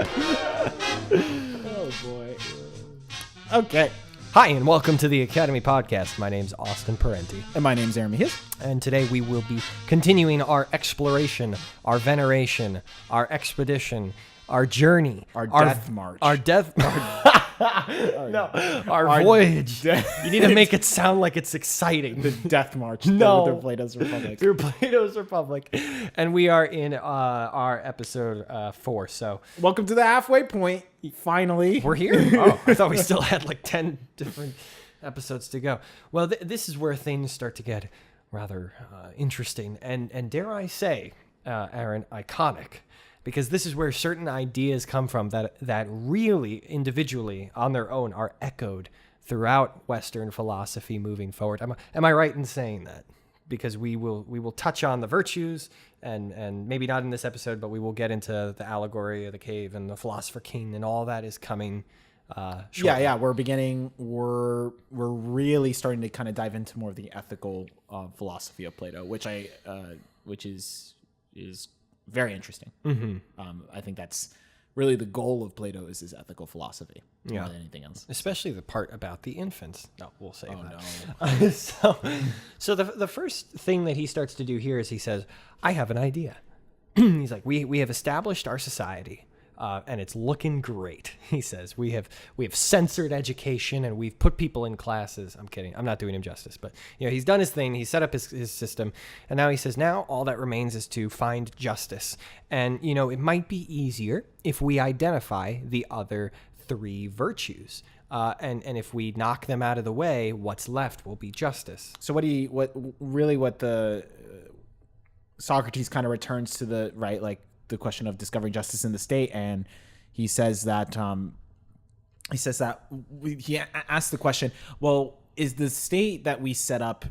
Oh, boy. Okay. Hi, and welcome to the Academy Podcast. My name's Austin Parenti. And my name's Jeremy Hiss. And today we will be continuing our exploration, our veneration, our expedition, our journey. Our death march. Our death march. Our voyage. You need to make it sound like it's exciting. The death march No. through Plato's Republic. Through Plato's Republic. And we are in our episode 4, so... Welcome to the halfway point. Finally. We're here? Oh, I thought we still had like 10 different episodes to go. Well, this is where things start to get rather interesting and dare I say, Aaron, iconic. Because this is where certain ideas come from that really individually on their own are echoed throughout Western philosophy moving forward. Am I right in saying that? Because we will touch on the virtues and maybe not in this episode, but we will get into the allegory of the cave and the philosopher king and all that is coming. Shortly. Yeah. We're really starting to kind of dive into more of the ethical philosophy of Plato, which is very interesting. Mm-hmm. I think that's really the goal of Plato is his ethical philosophy more than anything else. Especially the part about the infants. No, we'll save that. No. So the first thing that he starts to do here is he says, I have an idea. He's like, we have established our society. And it's looking great. He says we have censored education and we've put people in classes. I'm kidding. I'm not doing him justice, but he's done his thing. He's set up his system, and now he says now all that remains is to find justice. And it might be easier if we identify the other 3 virtues. And if we knock them out of the way, what's left will be justice. So what the Socrates kind of returns to the right, like the question of discovering justice in the state, and he says that he asked the question, well, is the state that we set up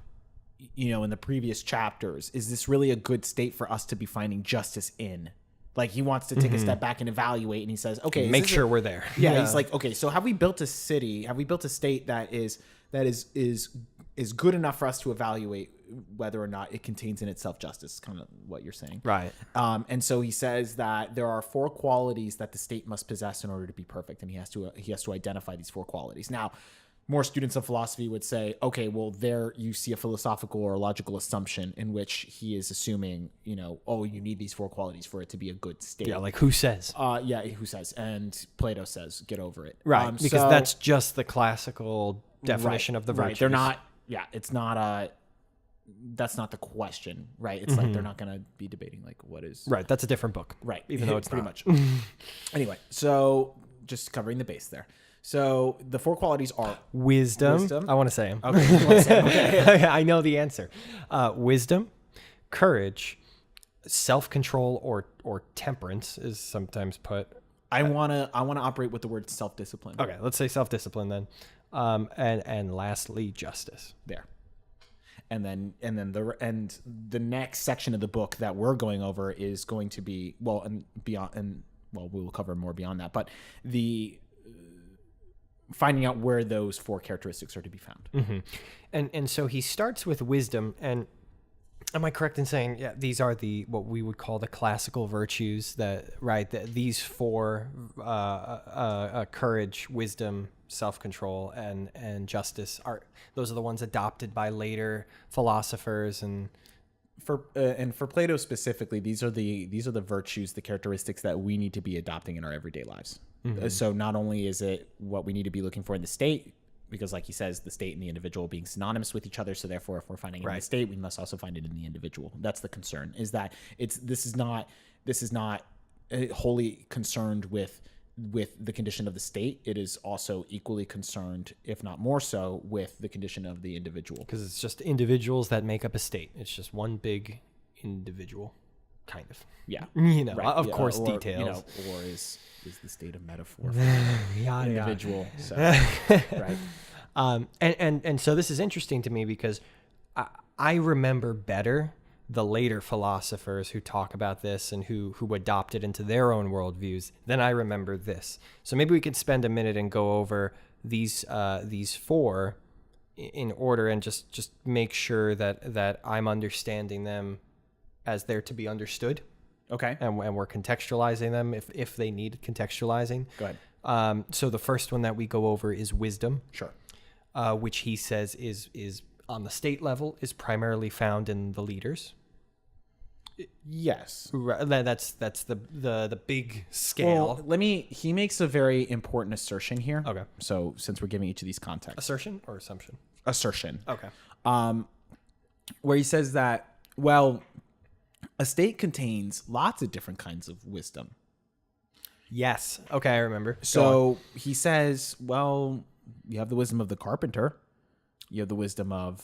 in the previous chapters, is this really a good state for us to be finding justice in? Like, he wants to take a step back and evaluate, and he says, okay, make sure we're there. Yeah, he's like, okay, so have we built a state that is good enough for us to evaluate whether or not it contains in itself justice, is kind of what you're saying. Right. And so he says that there are 4 qualities that the state must possess in order to be perfect, and he has to identify these 4 qualities. Now, more students of philosophy would say, okay, well, there you see a philosophical or logical assumption in which he is assuming, you need these 4 qualities for it to be a good state. Yeah, like who says? Who says? And Plato says, get over it. Right, because that's just the classical definition of the virtues. Right, they're not, it's not that's not the question, right? It's like they're not going to be debating like what is... Right, that's a different book. Right. Even though it's pretty not. much. Anyway, so just covering the base there. So the 4 qualities are... Wisdom. I want to say them. Okay. You want to say 'em? Okay. I know the answer. Wisdom, courage, self-control or temperance is sometimes put. I want to operate with the word self-discipline. Okay, let's say self-discipline then. And lastly, justice. There. And then the next section of the book that we're going over is going to be we will cover more beyond that, but the finding out where those 4 characteristics are to be found. Mm-hmm. And so he starts with wisdom, and am I correct in saying these are what we would call the classical virtues these 4 courage, wisdom, self-control and justice those are the ones adopted by later philosophers, and for Plato specifically, these are the virtues, the characteristics that we need to be adopting in our everyday lives. Mm-hmm. So not only is it what we need to be looking for in the state, because like he says, the state and the individual being synonymous with each other, so therefore if we're finding it in the state, we must also find it in the individual. That's the concern, is that this is not wholly concerned with the condition of the state. It is also equally concerned, if not more so, with the condition of the individual. Because it's just individuals that make up a state. It's just one big individual, kind of. Yeah. Of course, details. Or is the state a metaphor for the individual? So, right. And so this is interesting to me because I remember better the later philosophers who talk about this and who adopt it into their own worldviews than I remember this. So maybe we could spend a minute and go over these 4 in order and just make sure that I'm understanding them as they're to be understood. Okay. and we're contextualizing them if they need contextualizing. Go ahead. So the first one that we go over is wisdom, Sure. which he says is on the state level is primarily found in the leaders. Yes. That's the big scale. Well, he makes a very important assertion here. Okay. So since we're giving each of these context. Assertion or assumption? Assertion. Okay. Where he says that, well, a state contains lots of different kinds of wisdom. Yes. Okay, I remember. So he says, well, you have the wisdom of the carpenter. You have the wisdom of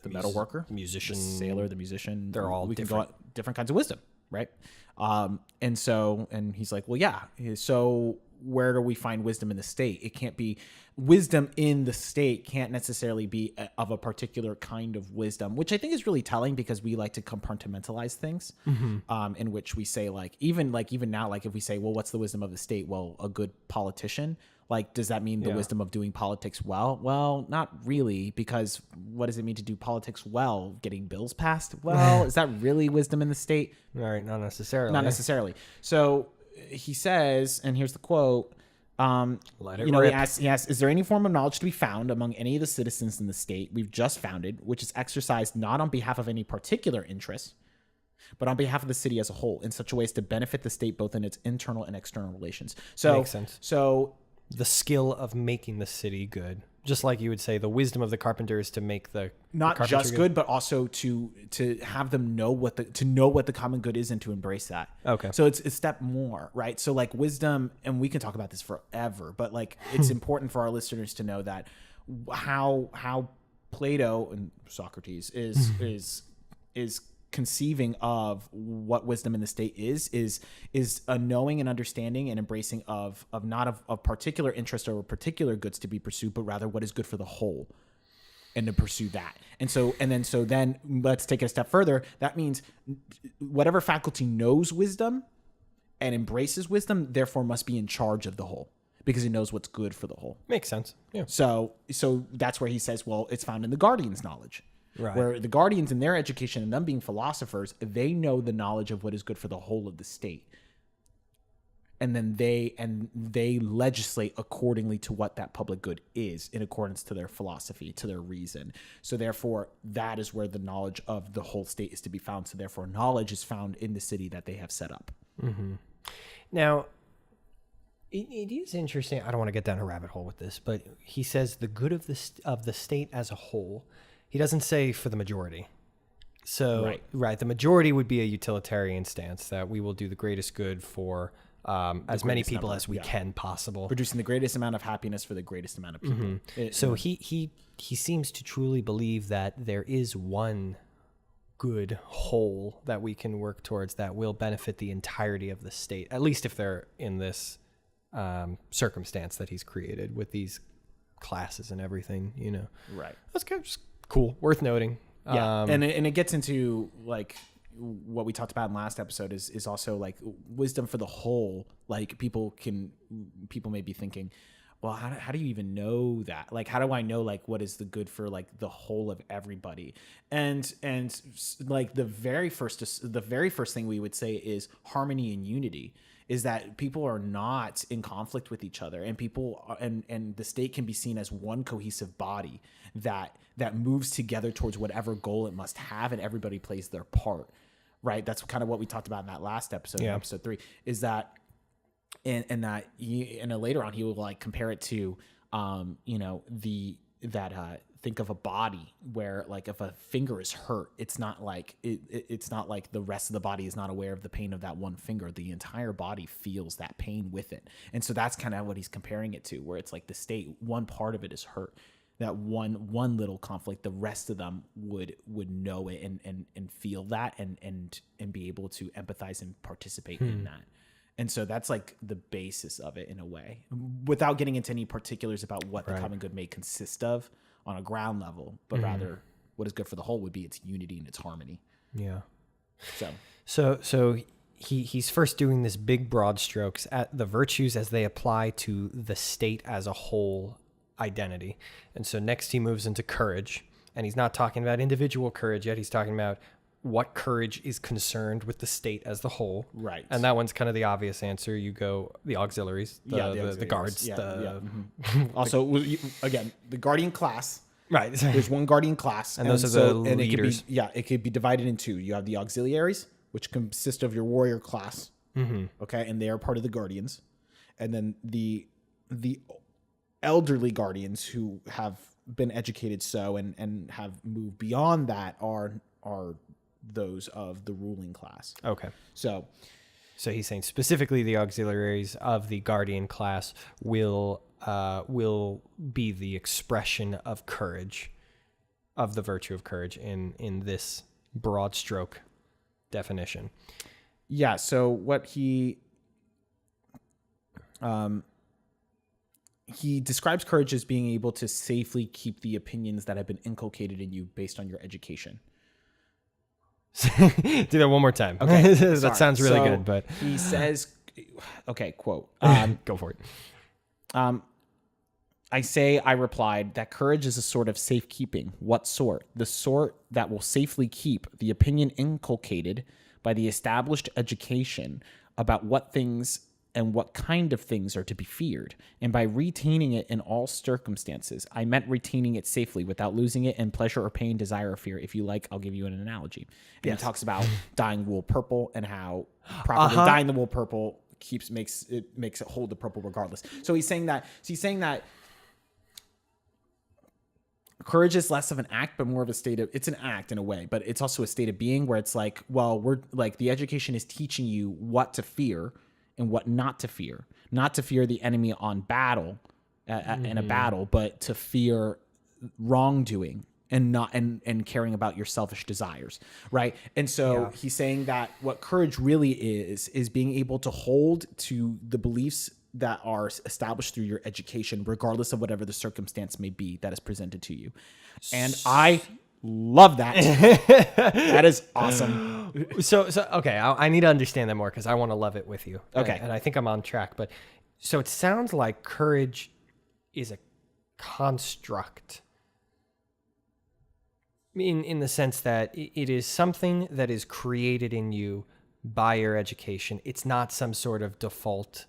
the metal worker, musician, the sailor, the musician. They're all different. Different kinds of wisdom, right? And he's like, well, yeah. So where do we find wisdom in the state? It can't be wisdom in the state can't necessarily be of a particular kind of wisdom, which I think is really telling because we like to compartmentalize things, in which we say even now, like if we say, well, what's the wisdom of the state? Well, a good politician. Like, does that mean the wisdom of doing politics well? Well, not really, because what does it mean to do politics well? Getting bills passed? Well, is that really wisdom in the state? All right, not necessarily. Not necessarily. So he says, and here's the quote. Let it He rip. asks, is there any form of knowledge to be found among any of the citizens in the state we've just founded, which is exercised not on behalf of any particular interest, but on behalf of the city as a whole, in such a way as to benefit the state both in its internal and external relations? So Makes sense. So The skill of making the city good. Just like you would say, the wisdom of the carpenter is to make the not the just good, but also to have them know what the common good is and to embrace that. Okay. So it's a step more, right? So like wisdom, and we can talk about this forever, but like it's important for our listeners to know that how Plato and Socrates is conceiving of what wisdom in the state is a knowing and understanding and embracing of not of particular interest or particular goods to be pursued, but rather what is good for the whole, and to pursue that. So then let's take it a step further. That means whatever faculty knows wisdom and embraces wisdom, therefore must be in charge of the whole, because he knows what's good for the whole. Makes sense. Yeah. So that's where he says, well, it's found in the guardian's knowledge. Right. Where the guardians in their education and them being philosophers, they know the knowledge of what is good for the whole of the state. And then they legislate accordingly to what that public good is, in accordance to their philosophy, to their reason. So therefore, that is where the knowledge of the whole state is to be found. So therefore, knowledge is found in the city that they have set up. Mm-hmm. Now, it is interesting. I don't want to get down a rabbit hole with this, but he says the good of the state as a whole. He doesn't say for the majority. So, right, the majority would be a utilitarian stance that we will do the greatest good for as many people as we can possible. Producing the greatest amount of happiness for the greatest amount of people. So he seems to truly believe that there is one good whole that we can work towards that will benefit the entirety of the state, at least if they're in this circumstance that he's created with these classes and everything, Right. That's kind of just cool. Worth noting. Yeah. And it gets into like what we talked about in last episode is also like wisdom for the whole. Like people may be thinking, well, how do you even know that? Like, how do I know like what is the good for like the whole of everybody? And like the very first thing we would say is harmony and unity. Is that people are not in conflict with each other, and people are, and the state can be seen as one cohesive body that moves together towards whatever goal it must have, and everybody plays their part, right? That's kind of what we talked about in that last episode, episode 3, is that, and later on he will like compare it to, think of a body where like if a finger is hurt, it's not like it's not like the rest of the body is not aware of the pain of that one finger. The entire body feels that pain with it. And so that's kind of what he's comparing it to, where it's like the state, one part of it is hurt. That one little conflict, the rest of them would know it and feel that and be able to empathize and participate in that. And so that's like the basis of it in a way, without getting into any particulars about what the common good may consist of on a ground level, but rather what is good for the whole would be its unity and its harmony. Yeah. So he's first doing this big broad strokes at the virtues as they apply to the state as a whole identity. And so next he moves into courage, and he's not talking about individual courage yet. He's talking about what courage is concerned with the state as the whole. Right. And that one's kind of the obvious answer. You go the auxiliaries, the guards. Also, again, the guardian class. Right. There's one guardian class. And those are the leaders. It could be divided in two. You have the auxiliaries, which consist of your warrior class. Okay. And they are part of the guardians. And then the elderly guardians who have been educated and have moved beyond that are those of the ruling class. Okay. So he's saying specifically the auxiliaries of the guardian class will be the expression of courage, of the virtue of courage in this broad stroke definition. Yeah. So what he describes courage as being able to safely keep the opinions that have been inculcated in you based on your education. Do that one more time. Okay. That sounds really good, but he says, okay, quote, go for it. I replied that courage is a sort of safekeeping. What sort? The sort that will safely keep the opinion inculcated by the established education about what things and what kind of things are to be feared, and by retaining it in all circumstances. I meant retaining it safely without losing it in pleasure or pain, desire or fear. If you like, I'll give you an analogy. And he talks about dyeing wool purple and how properly dyeing the wool purple makes it hold the purple regardless. So he's saying that courage is less of an act, but more of a state of, it's an act in a way, but it's also a state of being where it's like, well, we're like, the education is teaching you what to fear and what not to fear the enemy on battle in a battle, but to fear wrongdoing and not, and caring about your selfish desires. Right. And so he's saying that what courage really is being able to hold to the beliefs that are established through your education, regardless of whatever the circumstance may be that is presented to you. And I love that. That is awesome. So okay, I need to understand that more because I want to love it with you. Okay. And I think I'm on track. But so it sounds like courage is a construct in the sense that it is something that is created in you by your education. It's not some sort of default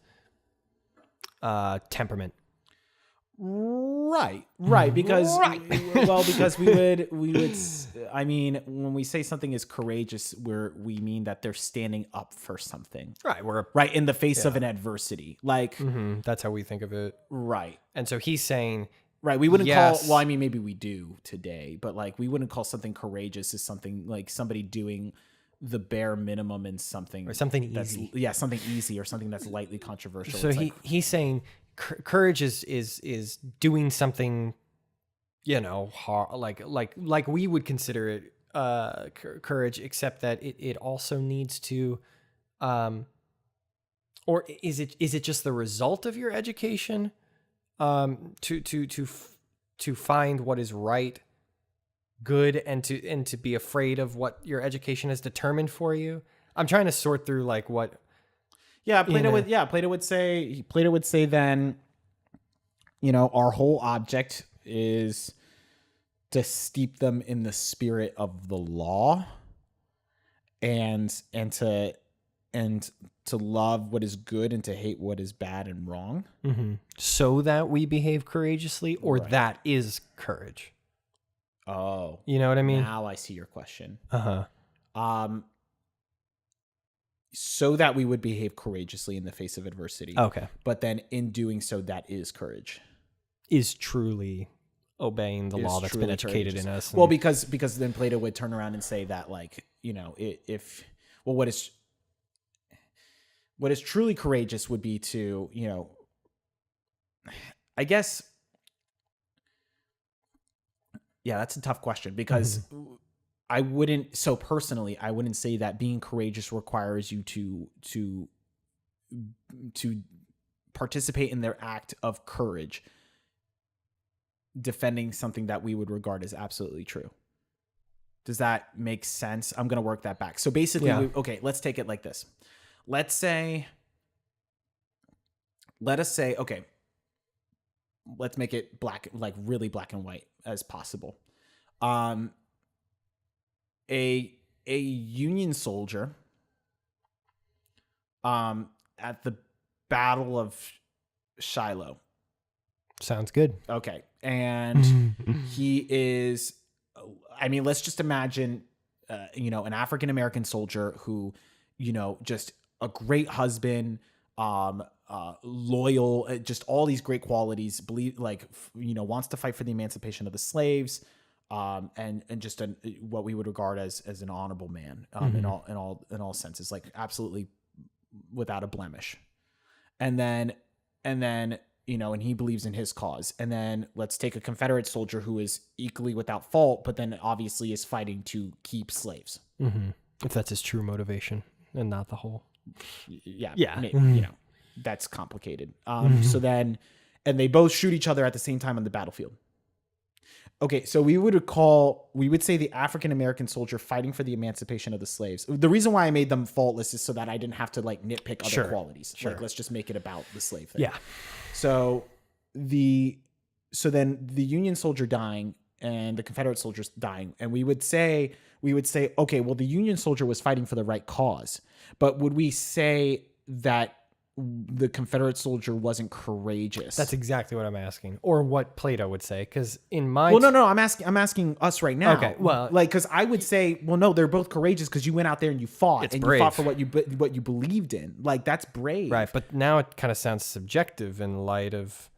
temperament. Right. Because, because we would, I mean, when we say something is courageous, we mean that they're standing up for something. Right. Right. In the face of an adversity. Like, that's how we think of it. Right. And so he's saying, right. We wouldn't call, well, I mean, maybe we do today, but like, we wouldn't call something courageous as something like somebody doing the bare minimum in something, or something easy. Yeah. Something easy or something that's lightly controversial. So he's saying courage is doing something, hard, like we would consider it courage, except that it also needs to, or is it just the result of your education, to find what is right, good, and to be afraid of what your education has determined for you? I'm trying to sort through like what. Yeah, Plato would say then, our whole object is to steep them in the spirit of the law and to love what is good and to hate what is bad and wrong. Mm-hmm. So that we behave courageously, or right. That is courage. Oh. You know what I mean? Now I see your question. Uh-huh. So that we would behave courageously in the face of adversity. Okay. But then in doing so, that is courage. Is truly obeying the law that's been educated in us. Well, because then Plato would turn around and say that, like, what is truly courageous would be to, I guess, yeah, that's a tough question because I wouldn't say that being courageous requires you to participate in their act of courage, defending something that we would regard as absolutely true. Does that make sense? I'm going to work that back. So basically, let's take it like this. Let us say, okay, let's make it black, like really black and white as possible. A a Union soldier at the Battle of Shiloh. Sounds good. Okay. And he is, I mean, let's just imagine, an African-American soldier who, just a great husband, loyal, just all these great qualities, wants to fight for the emancipation of the slaves, and just what we would regard as an honorable man, in all senses, like absolutely without a blemish. And then, and he believes in his cause. And then let's take a Confederate soldier who is equally without fault, but then obviously is fighting to keep slaves. Mm-hmm. If that's his true motivation and not the whole. Yeah. Yeah. That's complicated. So then, and they both shoot each other at the same time on the battlefield. Okay, so we would say the African-American soldier fighting for the emancipation of the slaves. The reason why I made them faultless is so that I didn't have to like nitpick other qualities. Sure. Like, let's just make it about the slave thing. Yeah. So then the Union soldier dying and the Confederate soldiers dying, and we would say, okay, well, the Union soldier was fighting for the right cause, but would we say that the Confederate soldier wasn't courageous? That's exactly what I'm asking, or what Plato would say. Because in my no, I'm asking us right now. Okay, well, because I would say, well, no, they're both courageous because you went out there and you fought and brave. You fought for what you believed in. Like, that's brave, right? But now it kind of sounds subjective in light of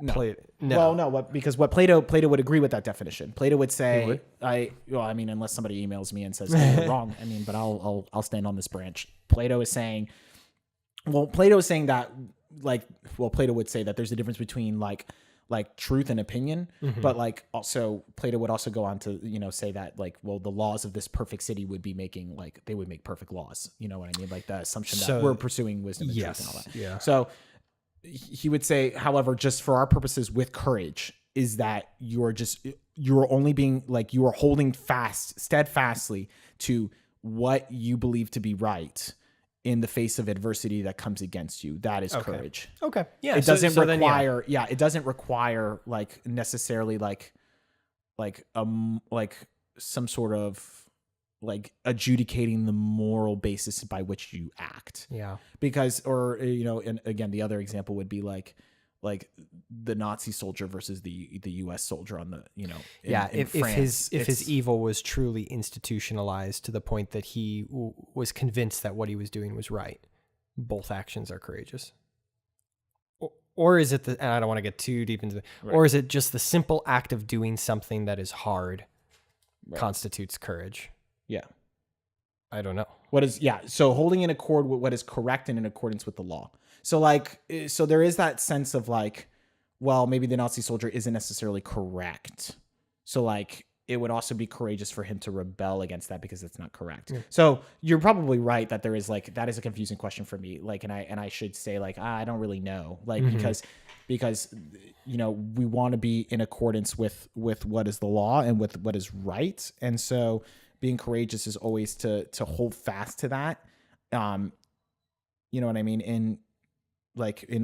Plato. No. Well, no, because what Plato would agree with that definition. Plato would say, unless somebody emails me and says you're wrong. I mean, but I'll stand on this branch. Plato is saying that, Plato would say that there's a difference between like truth and opinion, but like also Plato would also go on to, say that the laws of this perfect city would be they would make perfect laws. You know what I mean? Like the assumption that we're pursuing wisdom and truth and all that. Yeah. So he would say, however, just for our purposes with courage, is that you're only being you are holding steadfastly to what you believe to be right in the face of adversity that comes against you. That is courage. Okay. Yeah. It doesn't require, it doesn't require necessarily some sort of adjudicating the moral basis by which you act. Yeah. Because, and again, the other example would be like the Nazi soldier versus the U.S. soldier on the, in France. If his evil was truly institutionalized to the point that he was convinced that what he was doing was right, both actions are courageous. Or is it and I don't want to get too deep into it, or is it just the simple act of doing something that is hard constitutes courage? Yeah. I don't know. So holding in accord with what is correct and in accordance with the law. So there is that sense of maybe the Nazi soldier isn't necessarily correct. So it would also be courageous for him to rebel against that because it's not correct. Yeah. So you're probably right that there is that is a confusing question for me. And I should say I don't really know, because we want to be in accordance with what is the law and with what is right. And so being courageous is always to hold fast to that. You know what I mean? In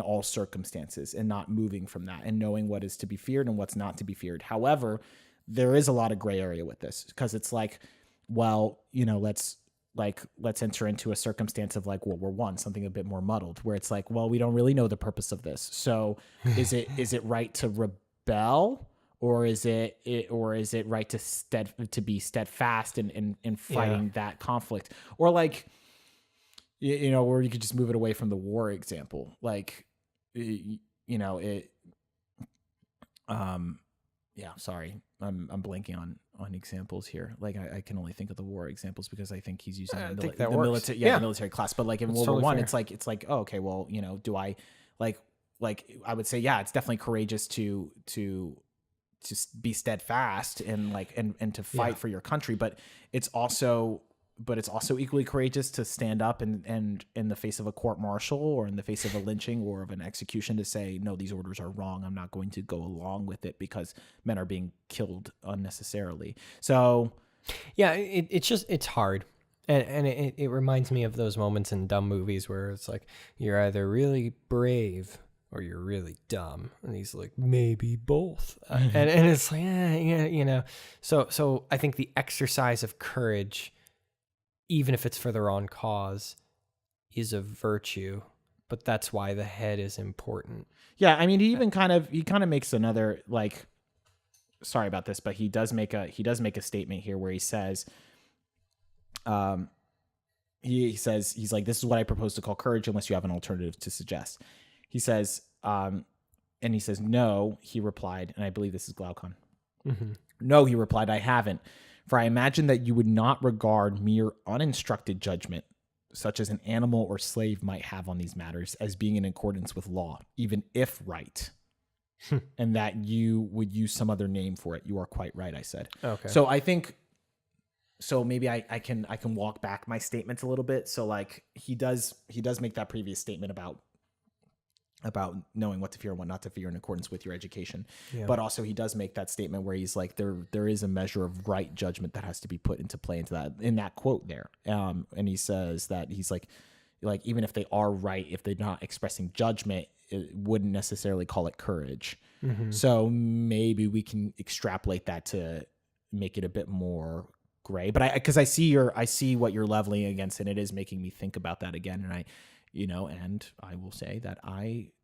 all circumstances, and not moving from that, and knowing what is to be feared and what's not to be feared. However, there is a lot of gray area with this, because it's let's enter into a circumstance of World War I, something a bit more muddled, where it's we don't really know the purpose of this. So is it right to rebel? Or is it right to be steadfast in fighting that conflict? Or or you could just move it away from the war example. Sorry, I'm blanking on examples here. I can only think of the war examples because I think he's using the military, the military class. But in World War I, it's okay, well, do I I would say, it's definitely courageous to be steadfast and to fight for your country, but it's also equally courageous to stand up and in the face of a court martial or in the face of a lynching or of an execution to say, no, these orders are wrong. I'm not going to go along with it because men are being killed unnecessarily. So yeah, it's hard. And it reminds me of those moments in dumb movies where it's you're either really brave or you're really dumb. And he's like, maybe both. And it's like, yeah. So I think the exercise of courage, even if it's for the wrong cause, is a virtue, but that's why the head is important. Yeah, I mean, he kind of makes another, like, sorry about this, but he does make a statement here where he says, he's like, this is what I propose to call courage unless you have an alternative to suggest. He says, and he says, no, he replied, and I believe this is Glaucon. Mm-hmm. No, he replied, I haven't, for I imagine that you would not regard mere uninstructed judgment, such as an animal or slave might have on these matters, as being in accordance with law, even if right, and that you would use some other name for it. You are quite right, I said. Okay. So I think, so maybe I can walk back my statements a little bit. So like he does make that previous statement about knowing what to fear and what not to fear in accordance with your education. Yeah. But also he does make that statement where he's like, there is a measure of right judgment that has to be put into play in that quote there. And he says that he's like even if they are right, if they're not expressing judgment, it wouldn't necessarily call it courage. Mm-hmm. So maybe we can extrapolate that to make it a bit more gray. But I see what you're leveling against, and it is making me think about that again. And and I will say that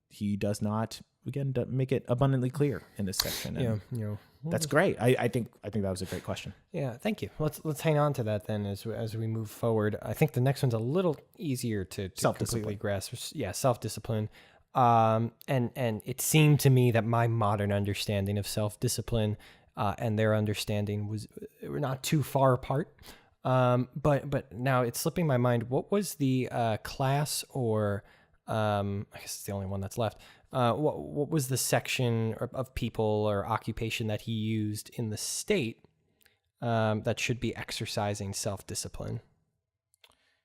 he does not, again, make it abundantly clear in this section. And that's great. I think that was a great question. Yeah, thank you. Let's hang on to that then as we move forward. I think the next one's a little easier to completely grasp. Yeah, self-discipline. And it seemed to me that my modern understanding of self-discipline and their understanding were not too far apart. But now it's slipping my mind. What was the class, or I guess it's the only one that's left. What was the section of people or occupation that he used in the state that should be exercising self-discipline?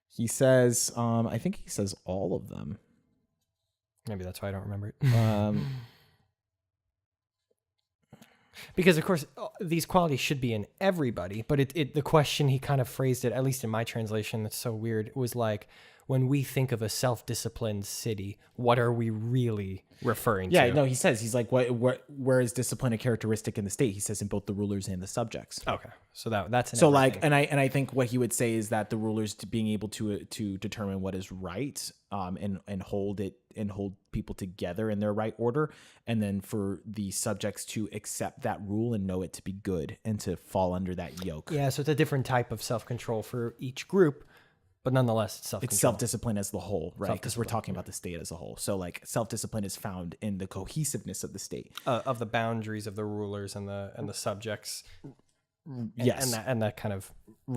He says, I think he says all of them. Maybe that's why I don't remember it. Because, of course, these qualities should be in everybody, but the question, he kind of phrased it, at least in my translation, that's so weird. It was like, when we think of a self-disciplined city, what are we really referring to? Yeah, no, he says, he's like, where is discipline a characteristic in the state? He says in both the rulers and the subjects. Okay, so that's an so everything. Like, and I think what he would say is that the rulers being able to determine what is right, and hold people together in their right order, and then for the subjects to accept that rule and know it to be good and to fall under that yoke. Yeah, so it's a different type of self-control for each group. But nonetheless, it's self-control. It's self-discipline as the whole, right? Because we're talking about the state as a whole. So like self-discipline is found in the cohesiveness of the state. Of the boundaries of the rulers and the subjects. Yes. And that kind of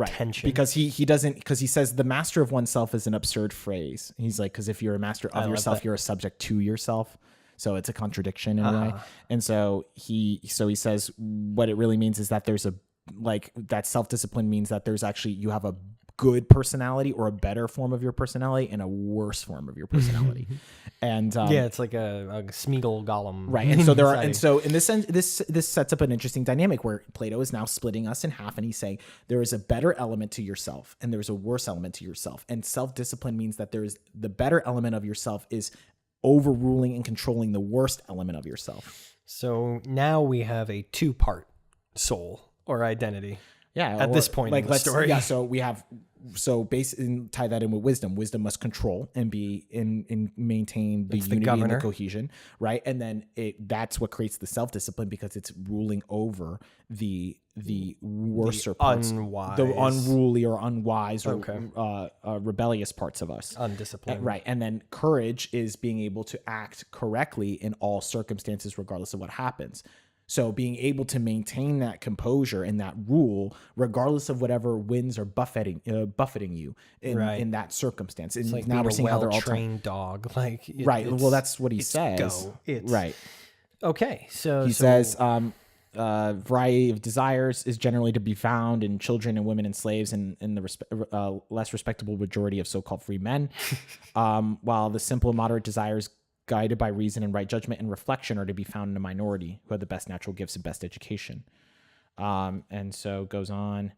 tension. Because he says the master of oneself is an absurd phrase. He's like, because if you're a master of yourself, you're a subject to yourself. So it's a contradiction in a way. And so he says what it really means is that there's that self-discipline means that there's actually, you have a good personality or a better form of your personality and a worse form of your personality. And it's like a Smeagol Gollum. Right. And so so in this sense, this sets up an interesting dynamic where Plato is now splitting us in half, and he's saying there is a better element to yourself and there's a worse element to yourself. And self-discipline means that there's the better element of yourself is overruling and controlling the worst element of yourself. So now we have a two-part soul or identity. Yeah. At this point in the story. Yeah. So we have, tie that in with wisdom. Wisdom must control and be and maintain the unity and the cohesion, right? And then that's what creates the self-discipline, because it's ruling over the worser parts, the unruly or unwise or rebellious parts of us, undisciplined, right? And then courage is being able to act correctly in all circumstances, regardless of what happens. So being able to maintain that composure and that rule, regardless of whatever winds are buffeting you in that circumstance. And like now we're seeing how they're all trained dog, right. Well, that's what he says. Right. Okay. So he says, variety of desires is generally to be found in children and women and slaves, and in the less respectable majority of so-called free men, while the simple and moderate desires guided by reason and right judgment and reflection are to be found in a minority who have the best natural gifts and best education. And so goes on.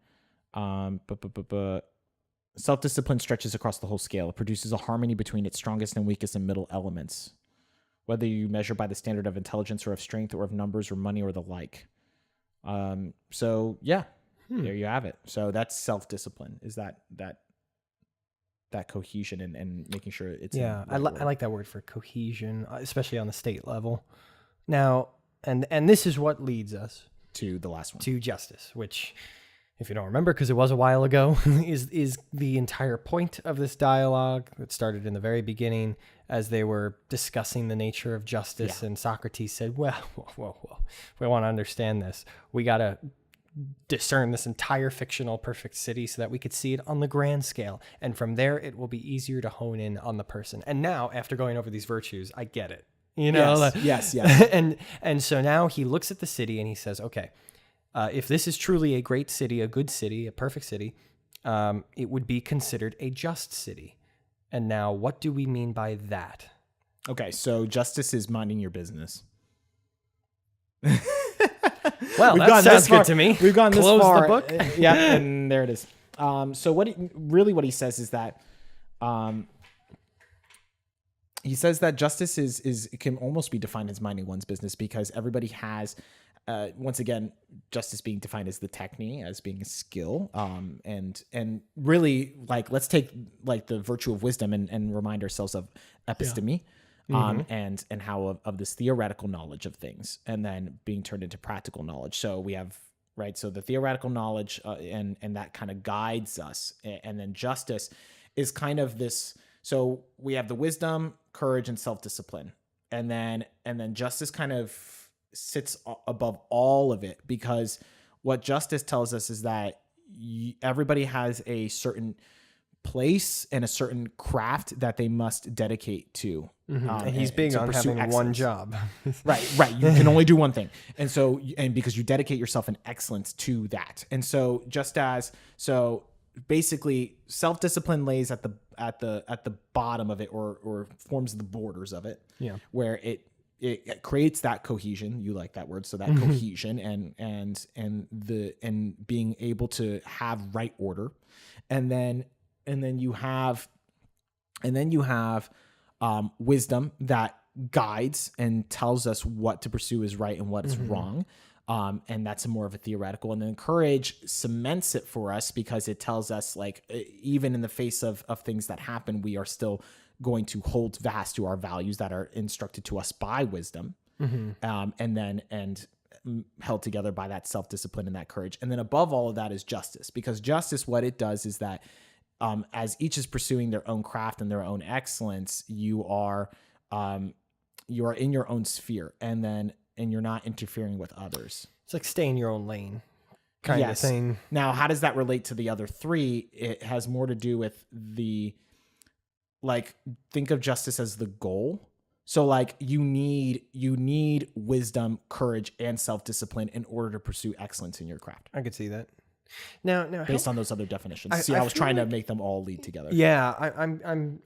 Self-discipline stretches across the whole scale. It produces a harmony between its strongest and weakest and middle elements. whether you measure by the standard of intelligence or of strength or of numbers or money or the like. So yeah, there you have it. So that's self-discipline, is that cohesion and making sure it's Yeah, in right I like that word for cohesion, especially on the state level. Now, and this is what leads us to the last one, to justice, which, if you don't remember, because it was a while ago, is the entire point of this dialogue that started in the very beginning as they were discussing the nature of justice. Yeah. And Socrates said, well, if we want to understand this, we got to discern this entire fictional perfect city so that we could see it on the grand scale. And from there, it will be easier to hone in on the person. And now, after going over these virtues, I get it. You know, yes. and so now he looks at the city and he says, okay, if this is truly a great city, a good city, a perfect city, it would be considered a just city. And now, what do we mean by that? Okay, so justice is minding your business. Well, that sounds good to me. We've gone this far. Close the book. Yeah, and there it is. So what he says is that he says that justice is can almost be defined as minding one's business, because everybody has, once again, justice being defined as the techne, as being a skill, and really, like, let's take like the virtue of wisdom and remind ourselves of episteme. And how of this theoretical knowledge of things, and then being turned into practical knowledge. So we have, right, so the theoretical knowledge and that kind of guides us, and then justice is kind of this. So we have the wisdom, courage, and self-discipline, and then justice kind of sits above all of it, because what justice tells us is that everybody has a certain place and a certain craft that they must dedicate to. And he's big on having excellence. One job. Right. You can only do one thing. And so, and because you dedicate yourself in excellence to that. And so basically self-discipline lays at the bottom of it, or forms the borders of it. Yeah. Where it creates that cohesion. You like that word. So that cohesion and being able to have right order. And then you have wisdom that guides and tells us what to pursue is right and what is wrong. And that's more of a theoretical. And then courage cements it for us, because it tells us, like, even in the face of things that happen, we are still going to hold fast to our values that are instructed to us by wisdom. And held together by that self-discipline and that courage. And then above all of that is justice, because justice, what it does is that as each is pursuing their own craft and their own excellence, you are in your own sphere, and you're not interfering with others. It's like stay in your own lane kind of thing. Now, how does that relate to the other three? It has more to do with think of justice as the goal. So like you need wisdom, courage, and self-discipline in order to pursue excellence in your craft. I could see that. Now, based on those other definitions. I was trying to make them all lead together. Yeah,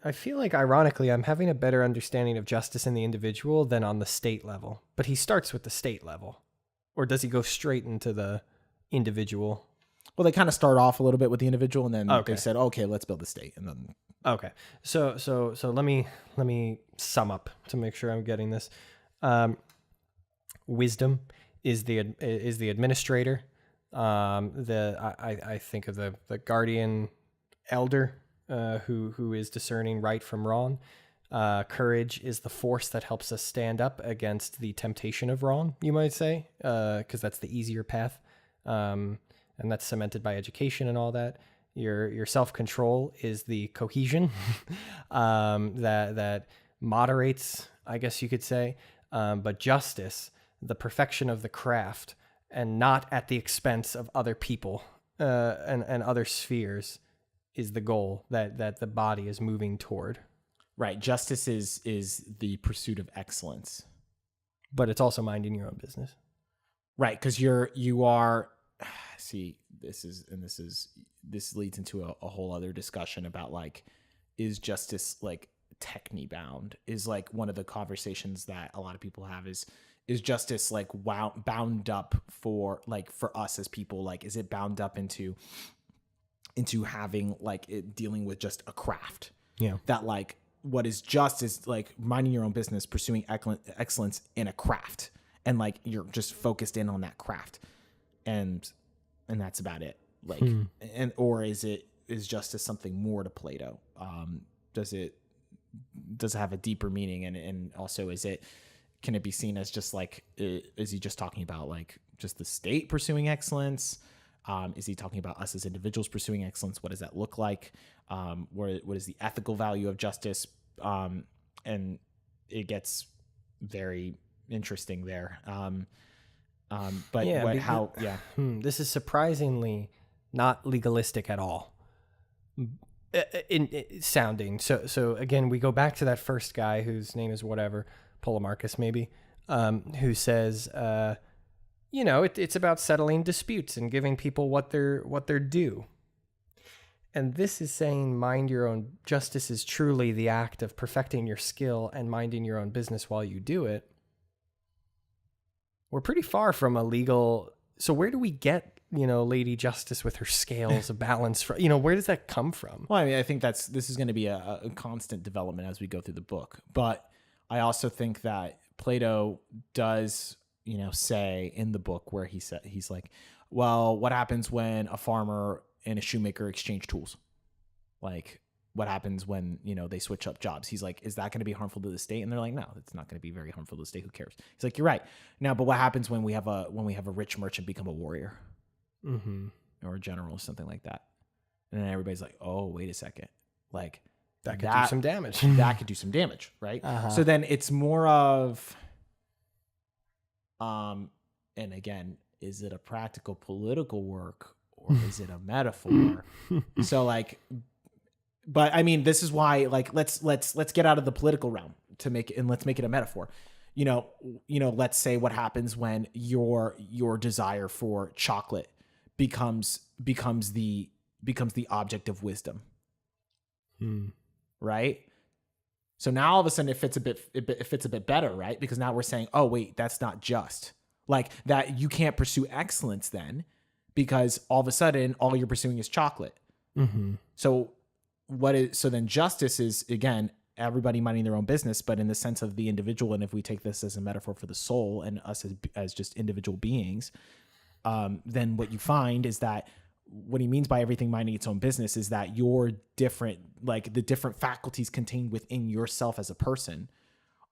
I feel like, ironically, I'm having a better understanding of justice in the individual than on the state level. But he starts with the state level, or does he go straight into the individual? Well, they kind of start off a little bit with the individual, and then they said, "Okay, let's build the state." And then so let me sum up to make sure I'm getting this. Wisdom is the administrator. I think of the guardian elder, who is discerning right from wrong. Courage is the force that helps us stand up against the temptation of wrong, you might say, because that's the easier path. And that's cemented by education and all that. Your self-control is the cohesion that moderates, I guess you could say. But justice, the perfection of the craft, and not at the expense of other people and other spheres, is the goal that the body is moving toward. Right. Justice is the pursuit of excellence. But it's also minding your own business. Right. Because you are. See, this leads into a whole other discussion about, like, is justice like techne bound? Is like one of the conversations that a lot of people have is justice like bound up for us as people? Like, is it bound up into having like it dealing with just a craft? Yeah. That like what is just is like minding your own business, pursuing excellence in a craft, and like you're just focused in on that craft, and that's about it. Like, and or is justice something more to Plato? Does it have a deeper meaning, and also can it be seen as just like, is he just talking about like just the state pursuing excellence? Is he talking about us as individuals pursuing excellence? What does that look like? What is the ethical value of justice? And it gets very interesting there. This is surprisingly not legalistic at all. In sounding. So again, we go back to that first guy whose name is whatever, Polemarchus maybe, who says, it's about settling disputes and giving people what they're due. And this is saying mind your own justice is truly the act of perfecting your skill and minding your own business while you do it. We're pretty far from a legal. So where do we get, Lady Justice with her scales of balance from? Where does that come from? Well, I mean, I think this is going to be a constant development as we go through the book. But I also think that Plato does, say in the book where he's like, well, what happens when a farmer and a shoemaker exchange tools? Like, what happens when, they switch up jobs? He's like, is that going to be harmful to the state? And they're like, no, it's not going to be very harmful to the state. Who cares? He's like, you're right. Now, but what happens when we have a rich merchant become a warrior, or a general or something like that? And then everybody's like, oh, wait a second. Like that could do some damage. That could do some damage. Right. So then it's more of, and again, is it a practical political work or is it a metaphor? So like, but I mean, this is why, like, let's get out of the political realm and let's make it a metaphor. Let's say what happens when your desire for chocolate becomes the object of wisdom. Right? So now all of a sudden it fits a bit better, right? Because now we're saying, oh wait, that's not just. Like that you can't pursue excellence then, because all of a sudden all you're pursuing is chocolate. So then justice is, again, everybody minding their own business, but in the sense of the individual. And if we take this as a metaphor for the soul and us as just individual beings, then what you find is that what he means by everything minding its own business is that your different, like the different faculties contained within yourself as a person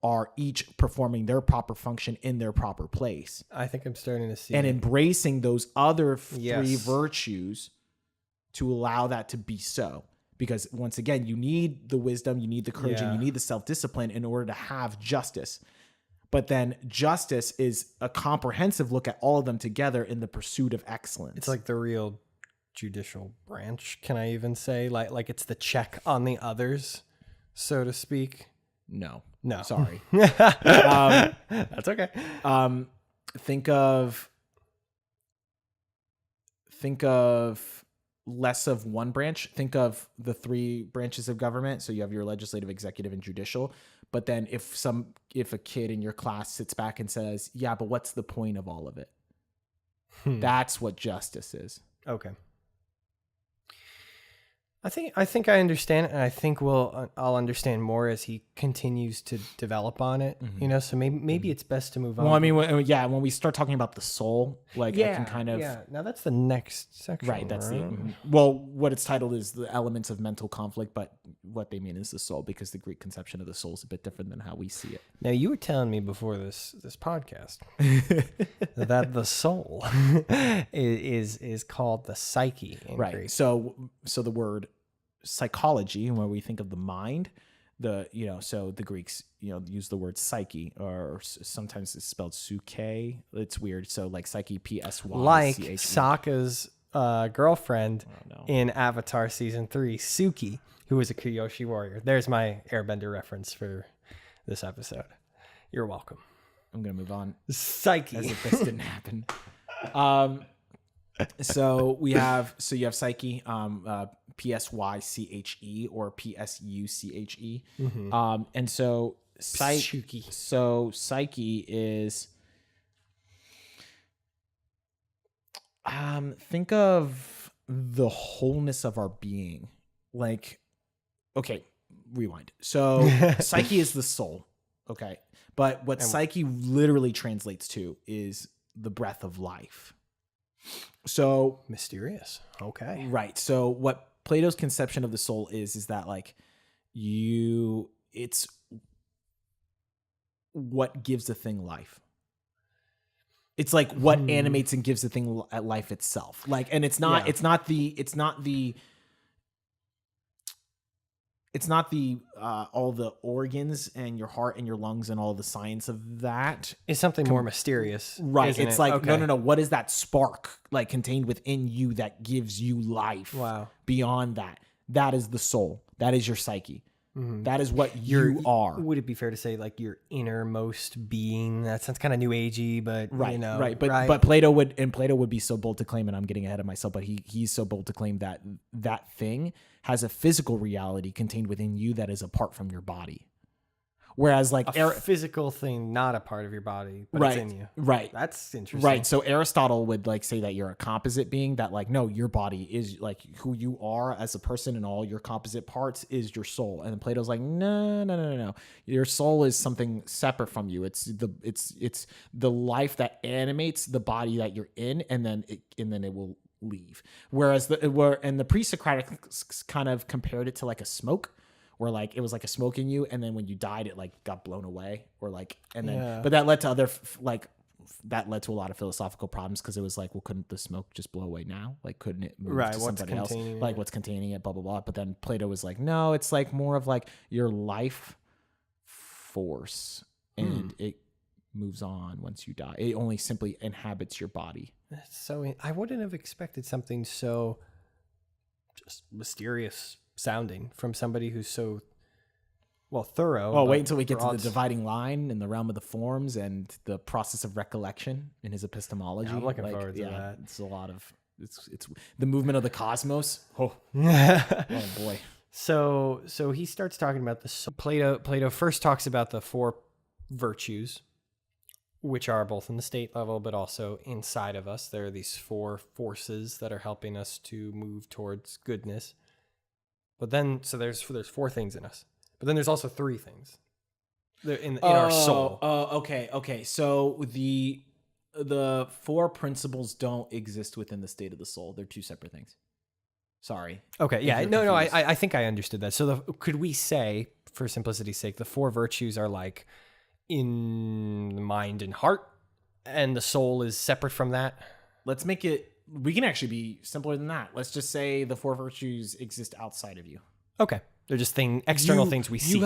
are each performing their proper function in their proper place. I think I'm starting to see. And embracing those other three virtues to allow that to be so. Because once again, you need the wisdom, you need the courage, and you need the self-discipline in order to have justice. But then justice is a comprehensive look at all of them together in the pursuit of excellence. It's like the real judicial branch, can I even say? Like it's the check on the others, so to speak. No. Sorry. That's okay. Think of less of one branch. Think of the three branches of government. So you have your legislative, executive, and judicial. But then if a kid in your class sits back and says, yeah, but what's the point of all of it? That's what justice is. Okay. I think I understand, and I think I'll understand more as he continues to develop on it. So maybe it's best to move on. Well, I mean, when we start talking about the soul, like I can kind of Now that's the next section, right? That's what it's titled is the elements of mental conflict, but what they mean is the soul, because the Greek conception of the soul is a bit different than how we see it. Now you were telling me before this podcast that the soul is called the psyche in Greek. So the word psychology, when we think of the mind, so the Greeks use the word psyche, or sometimes it's spelled suke. It's weird. So like psyche, psyche, like Sokka's girlfriend in Avatar season 3, Suki, who was a Kyoshi warrior. There's my Airbender reference for this episode. You're welcome. I'm gonna move on. Psyche, as if this didn't happen. So you have psyche, psyche or psuche. And so psyche is, think of the wholeness of our being. Like, okay, rewind. So psyche is the soul. Okay. But what psyche literally translates to is the breath of life. So mysterious. Okay. Right. So what Plato's conception of the soul is that like it's what gives a thing life. It's like what animates and gives the thing life itself. Like, and it's not all the organs and your heart and your lungs and all the science of that. It's something more mysterious. Right. It's like, no. What is that spark like contained within you that gives you life? Wow. Beyond that, that is the soul. That is your psyche. That is what you are. Would it be fair to say like your innermost being? That sounds kind of new agey, but right. But Plato would be so bold to claim, and I'm getting ahead of myself, but he's so bold to claim that that thing has a physical reality contained within you that is apart from your body. Whereas like a physical thing, not a part of your body, but it's in you. Right. That's interesting. Right. So Aristotle would like say that you're a composite being, that like, no, your body is like who you are as a person, and all your composite parts is your soul. And then Plato's like, no. Your soul is something separate from you. It's the life that animates the body that you're in, and then it will leave. Whereas the pre-Socratics kind of compared it to like a smoke, where like it was like a smoke in you, and then when you died, it like got blown away, or like, and then, but that led to a lot of philosophical problems, because it was like, well, couldn't the smoke just blow away now? Like, couldn't it move to somebody else? Like, what's containing it? Blah blah blah. But then Plato was like, no, it's like more of like your life force, and it moves on once you die. It only simply inhabits your body. That's so. I wouldn't have expected something so just mysterious sounding from somebody who's so thorough. Well, wait until we get to the dividing line in the realm of the forms and the process of recollection in his epistemology. Yeah, I'm looking forward to that. It's a lot of it's the movement of the cosmos. Oh boy. So he starts talking about the Plato first talks about the four virtues, which are both in the state level but also inside of us. There are these four forces that are helping us to move towards goodness. But then, so there's four things in us. But then there's also three things in our soul. Okay. So the four principles don't exist within the state of the soul. They're two separate things. Sorry. Okay. Yeah. No. I think I understood that. So could we say, for simplicity's sake, the four virtues are like in the mind and heart, and the soul is separate from that? Let's make it. We can actually be simpler than that. Let's just say the four virtues exist outside of you. Okay. They're just external things we see.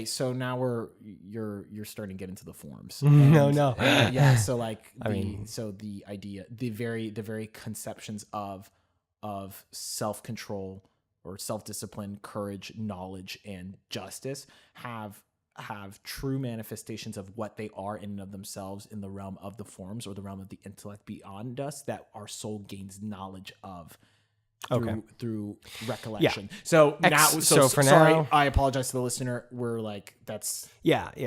So now you're starting to get into the forms. No. Yeah. So like, the idea, the very conceptions of self-control or self-discipline, courage, knowledge, and justice have true manifestations of what they are in and of themselves in the realm of the forms, or the realm of the intellect beyond us, that our soul gains knowledge of through recollection. Yeah. So now, I apologize to the listener. We're like, that's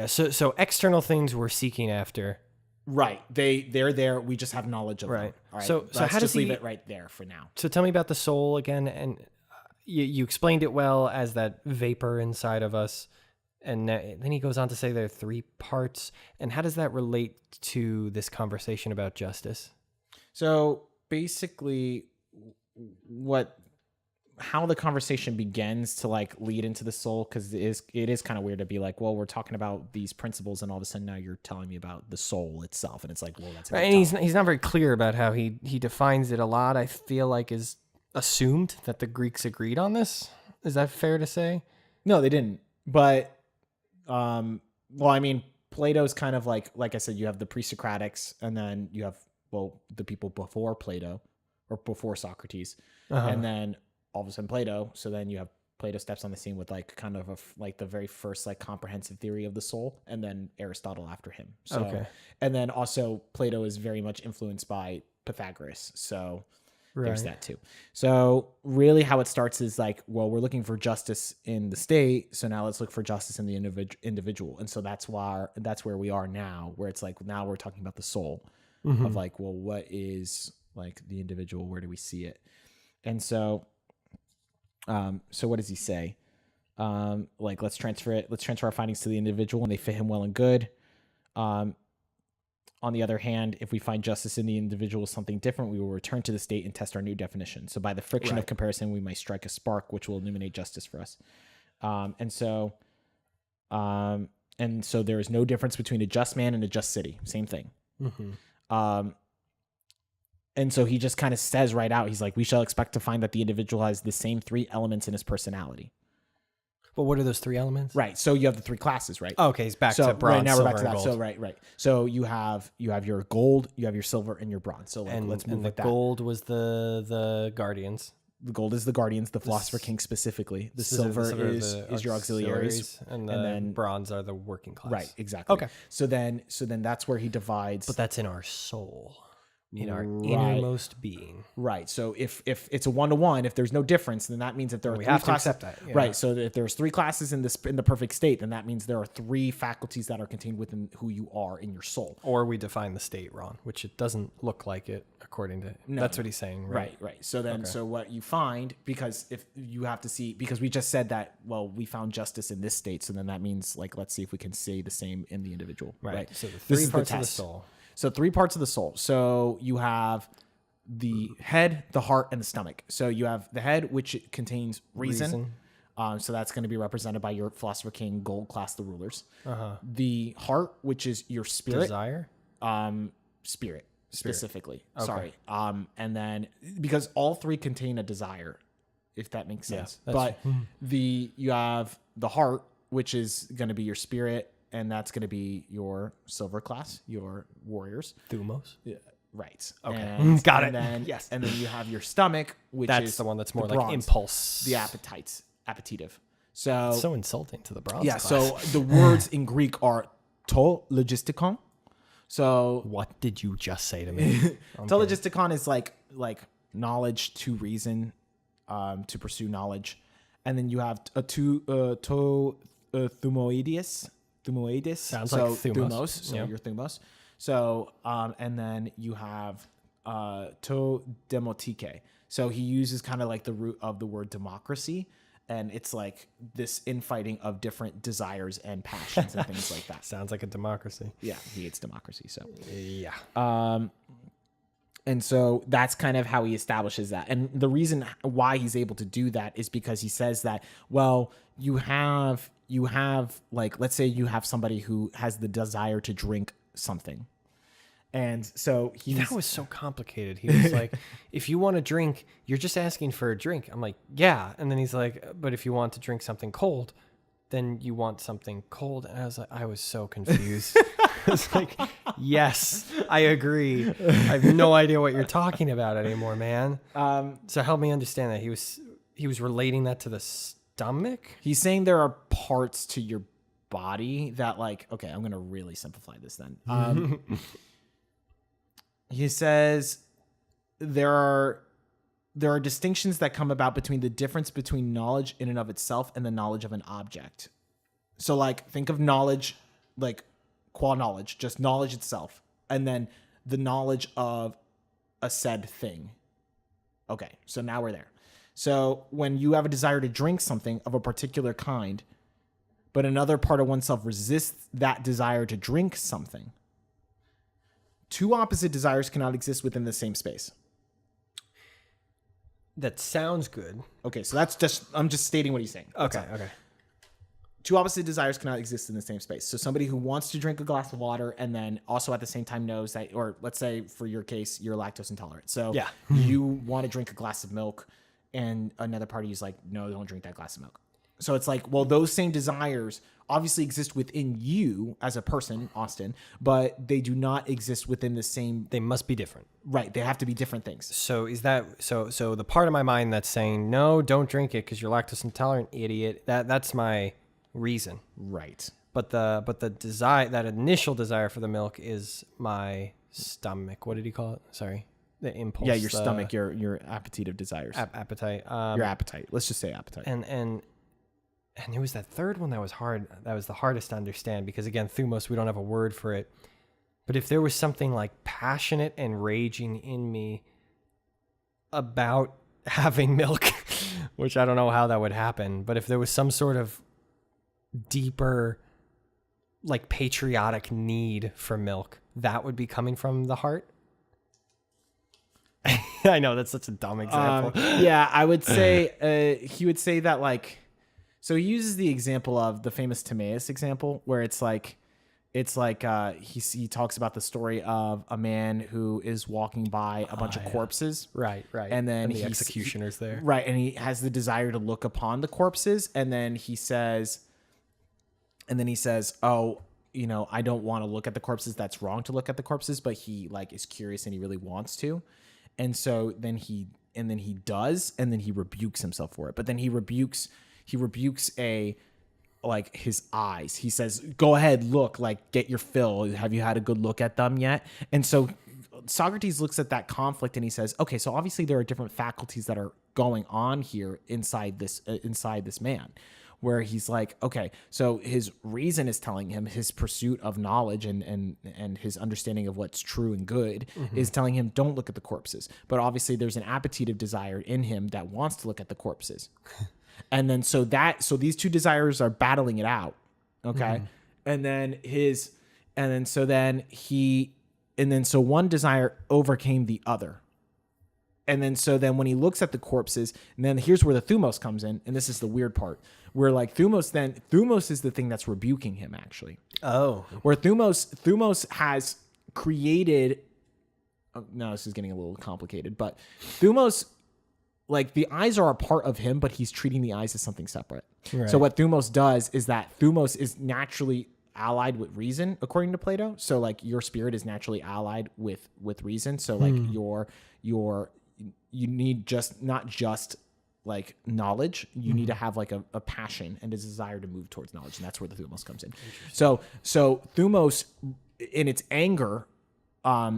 So external things we're seeking after. Right. They're there. We just have knowledge of them. All right. So how does leave it right there for now? So tell me about the soul again. And you explained it well as that vapor inside of us. And then he goes on to say there are three parts. And how does that relate to this conversation about justice? So basically, how the conversation begins to like lead into the soul, because it is kind of weird to be like, well, we're talking about these principles, and all of a sudden now you're telling me about the soul itself, and it's like, well, that's right. And he's not very clear about how he defines it. A lot, I feel like, is assumed that the Greeks agreed on this. Is that fair to say? No, they didn't. But Plato's kind of like I said, you have the pre-Socratics, and then you have the people before Plato or before Socrates, and then all of a sudden Plato. So then you have Plato steps on the scene with like kind of the very first like comprehensive theory of the soul, and then Aristotle after him. So, and then also Plato is very much influenced by Pythagoras. So there's that too. So really how it starts is like, well, we're looking for justice in the state. So now let's look for justice in the individual. And so that's where we are now, where it's like, now we're talking about the soul of like, well, what is like the individual? Where do we see it? And so, so what does he say? Like let's transfer our findings to the individual and they fit him well and good. On the other hand, if we find justice in the individual is something different, we will return to the state and test our new definition. So by the friction of comparison, we might strike a spark, which will illuminate justice for us. And so there is no difference between a just man and a just city. Same thing. Mm-hmm. And so he just kind of says right out, he's like, we shall expect to find that the individual has the same three elements in his personality. But what are those three elements? Right. So you have the three classes, right? Oh, okay. He's back to bronze, right now silver, we're back to that. gold. So right. So you have your gold, you have your silver, and your bronze. So like, let's move with that. The gold was the guardians. The gold is the guardians, the philosopher king specifically. The silver is your auxiliaries, and then bronze are the working class. Right. Exactly. Okay. So then that's where he divides. But that's in our soul. In our innermost being. Right. So if it's a 1-to-1, if there's no difference, then that means that there are we three have classes. To accept that. Yeah. Right. So if there's three classes in the perfect state, then that means there are three faculties that are contained within who you are in your soul. Or we define the state wrong, which it doesn't look like it according to. That's what he's saying. Right. Right. So then, so what you find, because if you have to see, because we just said that, well, we found justice in this state. So then that means like, let's see if we can say the same in the individual. Right. So the three parts of the soul. So 3 parts of the soul. So you have the head, the heart, and the stomach. So you have the head, which contains reason. So that's going to be represented by your philosopher king, gold class, the rulers. The heart, which is your spirit. Desire? Spirit, specifically. Okay. Sorry. And then, because all 3 contain a desire, if that makes sense. Yeah, but you have the heart, which is going to be your spirit, and that's going to be your silver class, your warriors. Thumos. Yeah, right. Okay. Got it. Then, yes. And then you have your stomach, which that's is the one that's more like bronze, impulse. The appetitive. So it's so insulting to the bronze class. So the words in Greek are to logistikon. So what did you just say to me? To logistikon is like knowledge to reason, to pursue knowledge. And then you have a to thumoides. Sounds like thumos. So your thumos. So and then you have to demotike. So he uses kind of like the root of the word democracy, and it's like this infighting of different desires and passions and things like that. Sounds like a democracy. Yeah, he hates democracy. So yeah. And so that's kind of how he establishes that. And the reason why he's able to do that is because he says that, well, you have like, let's say you have somebody who has the desire to drink something. And so that was so complicated. He was like, if you want to drink, you're just asking for a drink. I'm like, yeah. And then he's like, but if you want to drink something cold, then you want something cold. And I was so confused. I was like, yes, I agree. I have no idea what you're talking about anymore, man. So help me understand that. He was relating that to the stomach. He's saying there are parts to your body that, like, okay, I'm going to really simplify this then. He says there are distinctions that come about between the difference between knowledge in and of itself and the knowledge of an object. So like, think of knowledge, like qua knowledge, just knowledge itself, and then the knowledge of a said thing. Okay, so now we're there. So when you have a desire to drink something of a particular kind, but another part of oneself resists that desire to drink something, 2 opposite desires cannot exist within the same space. That sounds good. Okay, so I'm just stating what he's saying. Okay. 2 opposite desires cannot exist in the same space. So somebody who wants to drink a glass of water and then also at the same time knows that, or let's say for your case, you're lactose intolerant. So yeah. You want to drink a glass of milk and another party is like, no, don't drink that glass of milk. So it's like, well, those same desires obviously exist within you as a person, Austin, but they do not exist within the same. They must be different. Right. They have to be different things. So is that, so the part of my mind that's saying, no, don't drink it because you're lactose intolerant, idiot. That's my reason. Right. But the desire, that initial desire for the milk is my stomach. What did he call it? Sorry. The impulse. Yeah. Your stomach, your appetite of desires. Appetite. Your appetite. Let's just say appetite. And it was that third one that was hard. That was the hardest to understand because, again, thumos, we don't have a word for it. But if there was something like passionate and raging in me about having milk, Which I don't know how that would happen, but if there was some sort of deeper, like, patriotic need for milk, that would be coming from the heart. I know that's such a dumb example. Yeah, I would say he would say that, like, so he uses the example of the famous Timaeus example, where it's like he talks about the story of a man who is walking by a bunch of corpses, Right, and then the executioner's there, right, and he has the desire to look upon the corpses, and then he says, oh, you know, I don't want to look at the corpses. That's wrong to look at the corpses, but he, like, is curious and he really wants to. And so then he does, and then he rebukes himself for it. But then he rebukes his eyes. He says, go ahead, look, like, get your fill. Have you had a good look at them yet? And so Socrates looks at that conflict and he says, okay, so obviously there are different faculties that are going on here inside this man, where he's like, okay, so his reason is telling him, his pursuit of knowledge and his understanding of what's true and good is telling him, don't look at the corpses. But obviously there's an appetitive desire in him that wants to look at the corpses. And then so these two desires are battling it out. Okay. So one desire overcame the other. And then when he looks at the corpses, and then here's where the thumos comes in, and this is the weird part, where, like, thumos is the thing that's rebuking him, actually. Oh. Where thumos has created, no, this is getting a little complicated, but thumos, like, the eyes are a part of him, but he's treating the eyes as something separate. Right. So what thumos does is that thumos is naturally allied with reason, according to Plato. So, like, your spirit is naturally allied with reason. So, like, you need not just like knowledge, you need to have, like, a passion and a desire to move towards knowledge, and that's where the thumos comes in. So thumos, in its anger,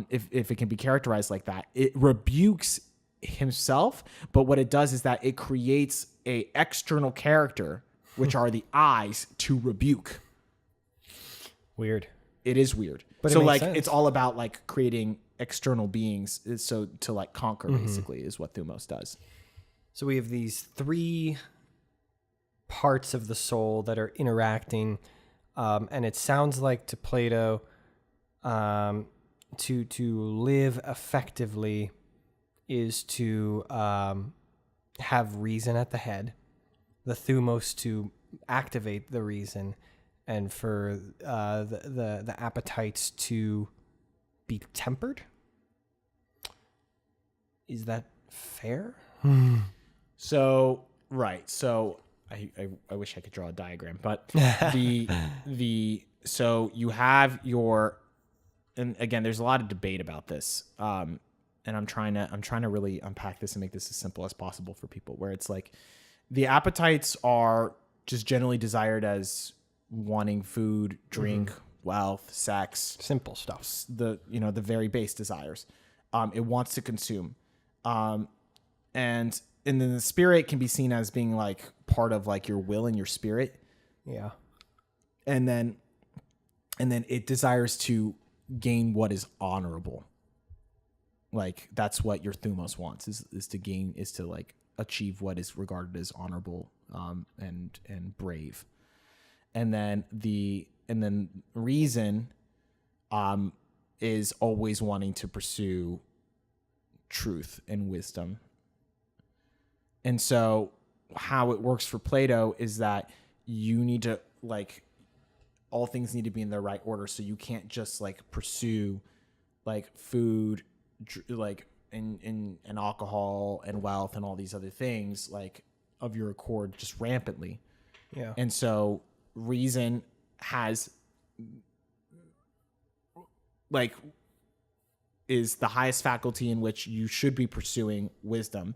if it can be characterized like that, it rebukes himself, but what it does is that it creates a external character, which are the eyes, to rebuke. Weird. It is weird. But so, like, sense. It's all about, like, creating external beings, so to, like, conquer, basically, is what thumos does. So we have these three parts of the soul that are interacting, and it sounds like to Plato, to live effectively is to have reason at the head, the thumos to activate the reason, and for the appetites to be tempered. Is that fair? So, right. So I wish I could draw a diagram, but so you have your, and again, there's a lot of debate about this. And I'm trying to really unpack this and make this as simple as possible for people, where it's like the appetites are just generally desired as wanting food, drink, wealth, sex, simple stuff. The very base desires. It wants to consume. And then the spirit can be seen as being, like, part of, like, your will and your spirit. Yeah. And then it desires to gain what is honorable. Like, that's what your thumos wants, is to like achieve what is regarded as honorable, and brave. And then reason, is always wanting to pursue truth and wisdom. And so how it works for Plato is that you need to, like, all things need to be in their right order. So you can't just, like, pursue, like, food, like, and alcohol and wealth and all these other things, like, of your accord, just rampantly. Yeah. And so reason has, like, is the highest faculty in which you should be pursuing wisdom.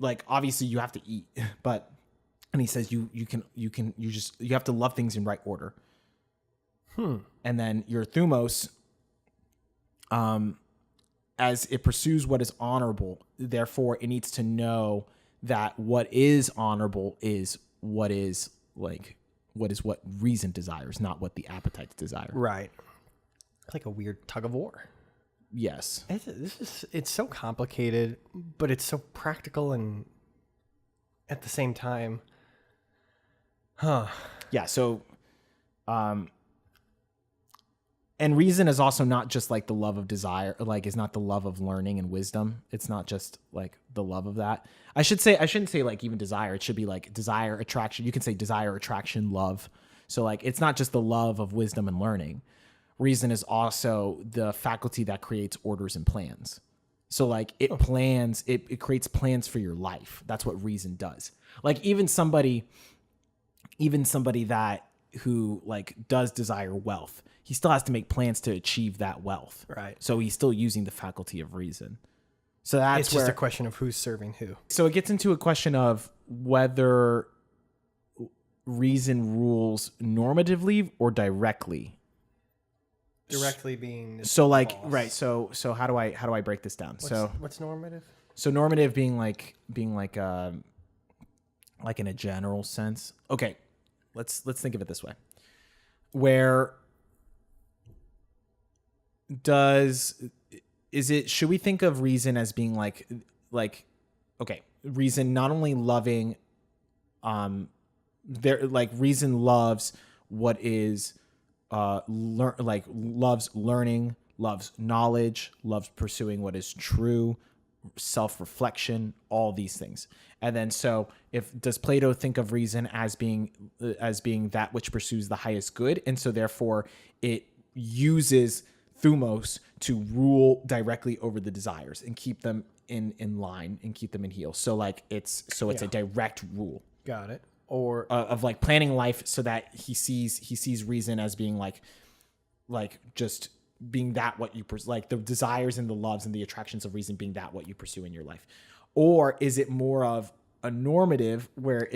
Like, obviously you have to eat, and he says you have to love things in right order. And then your thumos, as it pursues what is honorable, therefore it needs to know that what is honorable is what reason desires, not what the appetites desire. Right. Like a weird tug of war. Yes. It's so complicated, but it's so practical and at the same time, Yeah. So, and reason is also not just like the love of desire, like is not the love of learning and wisdom. It's not just like the love of that. I shouldn't say like even desire. It should be like desire, attraction. You can say desire, attraction, love. So like, it's not just the love of wisdom and learning. Reason is also the faculty that creates orders and plans. So like it creates plans for your life. That's what reason does. Like even somebody that who like does desire wealth, he still has to make plans to achieve that wealth. Right. So he's still using the faculty of reason. So that's it's just a question of who's serving who. So it gets into a question of whether reason rules normatively or directly. Directly being so like boss. Right. So how do I break this down? What's normative? So normative being like in a general sense. Okay, let's think of it this way. Should we think of reason as being like okay, reason not only loving reason loves what is loves learning, loves knowledge, loves pursuing what is true, self-reflection, all these things. And then so does Plato think of reason as being that which pursues the highest good, and so therefore it uses thumos to rule directly over the desires and keep them in line and keep them in heel. So like it's a direct rule. Got it. Or of like planning life so that he sees reason as being like just being that what you like the desires and the loves and the attractions of reason being that what you pursue in your life. Or is it more of a normative where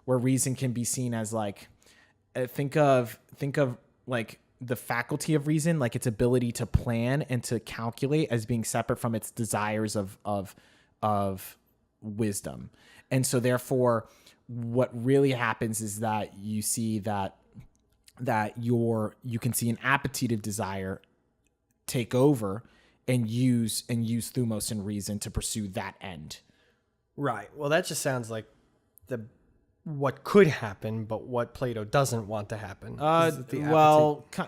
reason can be seen as like think of like the faculty of reason, like its ability to plan and to calculate, as being separate from its desires of wisdom. And so therefore what really happens is that you see that you can see an appetitive desire take over and use thumos and reason to pursue that end. Right. Well, that just sounds like what could happen, but what Plato doesn't want to happen.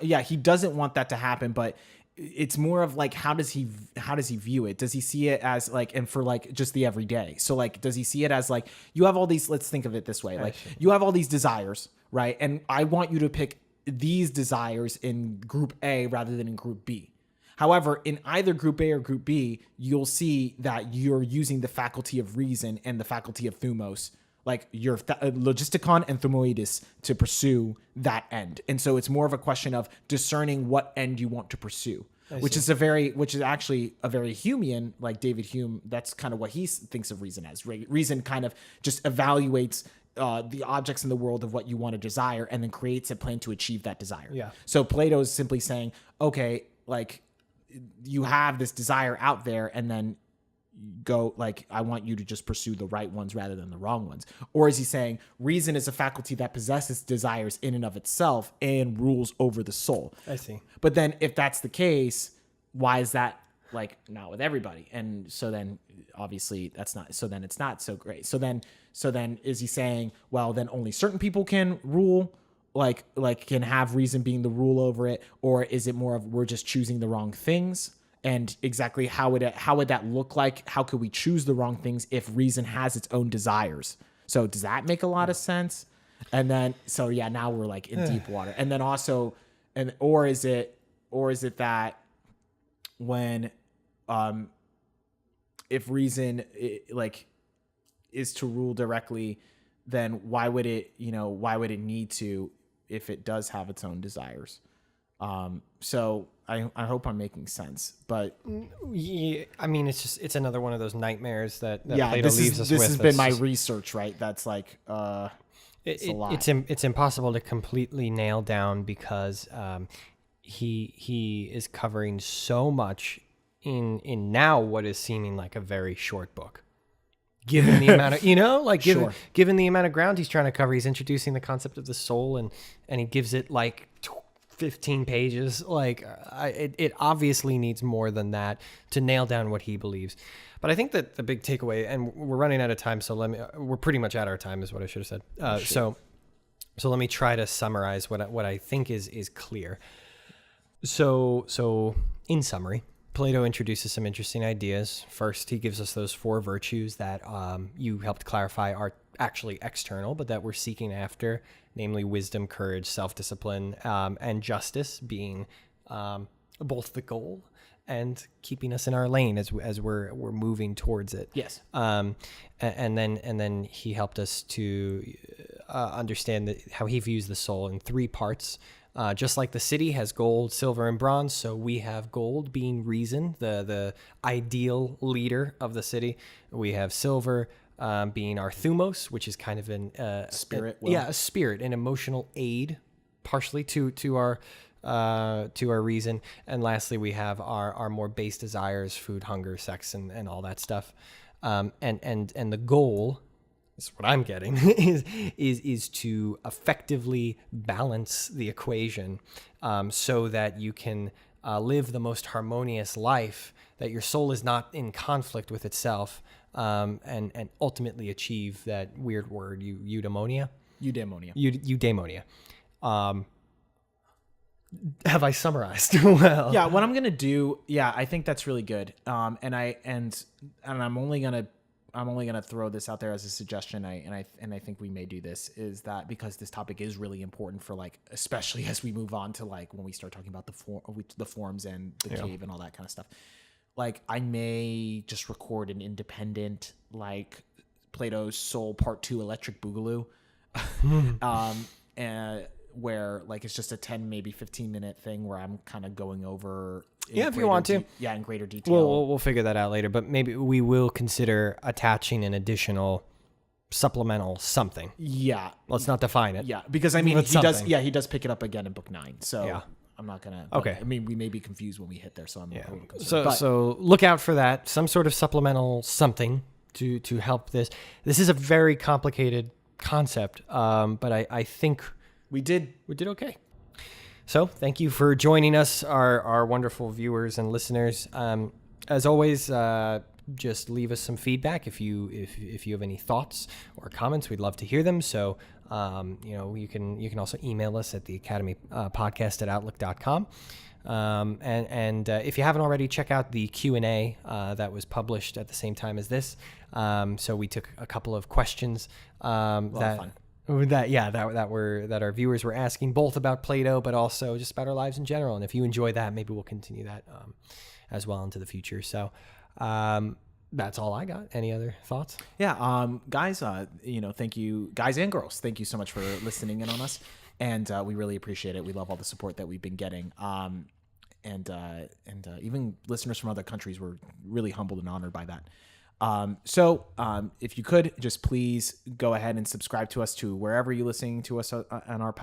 He doesn't want that to happen, but it's more of like how does he view it? Does he see it as like, and for like just the everyday? So like, does he see it as like you have all these? Let's think of it this way: like you have all these desires, right? And I want you to pick these desires in group A rather than in group B. However, in either group A or group B, you'll see that you're using the faculty of reason and the faculty of thumos, like your logistikon and thumoides, to pursue that end. And so it's more of a question of discerning what end you want to pursue, which is actually a very Humean, like David Hume. That's kind of what he thinks of reason as. Reason kind of just evaluates the objects in the world of what you want to desire and then creates a plan to achieve that desire. Yeah. So Plato is simply saying, okay, like you have this desire out there and then go like, I want you to just pursue the right ones rather than the wrong ones. Or is he saying reason is a faculty that possesses desires in and of itself and rules over the soul? I see. But then if that's the case, why is that like not with everybody? And so then obviously that's not, so then it's not so great. So then is he saying, well, then only certain people can rule, like can have reason being the rule over it? Or is it more of we're just choosing the wrong things? And exactly how would that look like? How could we choose the wrong things if reason has its own desires? So does that make a lot of sense? And then, so yeah, now we're like in deep water. And then also, or is it that when, if reason is to rule directly, then why would it need to, if it does have its own desires? So I hope I'm making sense, but yeah, I mean, it's another one of those nightmares that yeah, Plato leaves us with. This has been my research, right? That's like, it's a lot. It's impossible to completely nail down because, he is covering so much in now what is seeming like a very short book. Given the amount of, given the amount of ground he's trying to cover, he's introducing the concept of the soul and he gives it like 15 pages. Like, it obviously needs more than that to nail down what he believes. But I think that the big takeaway, and we're running out of time, so we're pretty much at our time is what I should have said. So let me try to summarize what I think is clear. So in summary, Plato introduces some interesting ideas. First, he gives us those 4 virtues that you helped clarify are actually external, but that we're seeking after, namely wisdom, courage, self-discipline, and justice being both the goal and keeping us in our lane as we're moving towards it. Yes. And then he helped us to understand how he views the soul in 3 parts. Just like the city has gold, silver, and bronze, so we have gold being reason, the ideal leader of the city. We have silver being our thumos, which is kind of spirit. A spirit, an emotional aid, partially to our reason. And lastly, we have our more base desires, food, hunger, sex, and all that stuff. And the goal, this is what I'm getting, is to effectively balance the equation, so that you can live the most harmonious life, that your soul is not in conflict with itself, and ultimately achieve that weird word, eudaimonia. Eudaimonia. Have I summarized well? Yeah, what I'm gonna do. Yeah, I think that's really good. And I'm only gonna throw this out there as a suggestion. I think we may do this, is that because this topic is really important for, like, especially as we move on to, like, when we start talking about the forms and the cave and all that kind of stuff. Like, I may just record an independent, like, Plato's Soul Part 2 Electric Boogaloo, and where, like, it's just a 10, maybe 15-minute thing where I'm kind of going over. If you want to. In greater detail. We'll figure that out later, but maybe we will consider attaching an additional supplemental something. Yeah. Let's not define it. Yeah, because I mean, he does pick it up again in book 9. So yeah. I'm not gonna. Okay. I mean, we may be confused when we hit there, so I'm a little concerned. So look out for that. Some sort of supplemental something to help this. This is a very complicated concept, but I think we did okay. So thank you for joining us, our wonderful viewers and listeners. As always, just leave us some feedback if you have any thoughts or comments. We'd love to hear them. So you can also email us at the academypodcast@outlook.com. And if you haven't already, check out the Q&A that was published at the same time as this. So we took a couple of questions that our viewers were asking, both about Plato, but also just about our lives in general. And if you enjoy that, maybe we'll continue that as well into the future. So that's all I got. Any other thoughts? Yeah, guys, thank you, guys and girls. Thank you so much for listening in on us, and we really appreciate it. We love all the support that we've been getting. And even listeners from other countries were really humbled and honored by that. So if you could just please go ahead and subscribe to us to wherever you're listening to us on our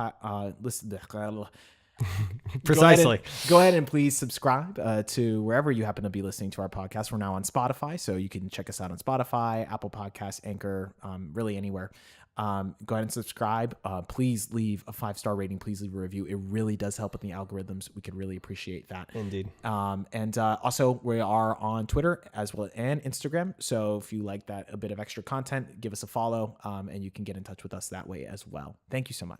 Precisely. Go ahead and please subscribe to wherever you happen to be listening to our podcast. We're now on Spotify, so you can check us out on Spotify, Apple Podcasts, Anchor, really anywhere. Go ahead and subscribe. Please leave a 5-star rating. Please leave a review. It really does help with the algorithms. We could really appreciate that. Indeed. And also we are on Twitter as well and Instagram. So if you like that, a bit of extra content, give us a follow, and you can get in touch with us that way as well. Thank you so much.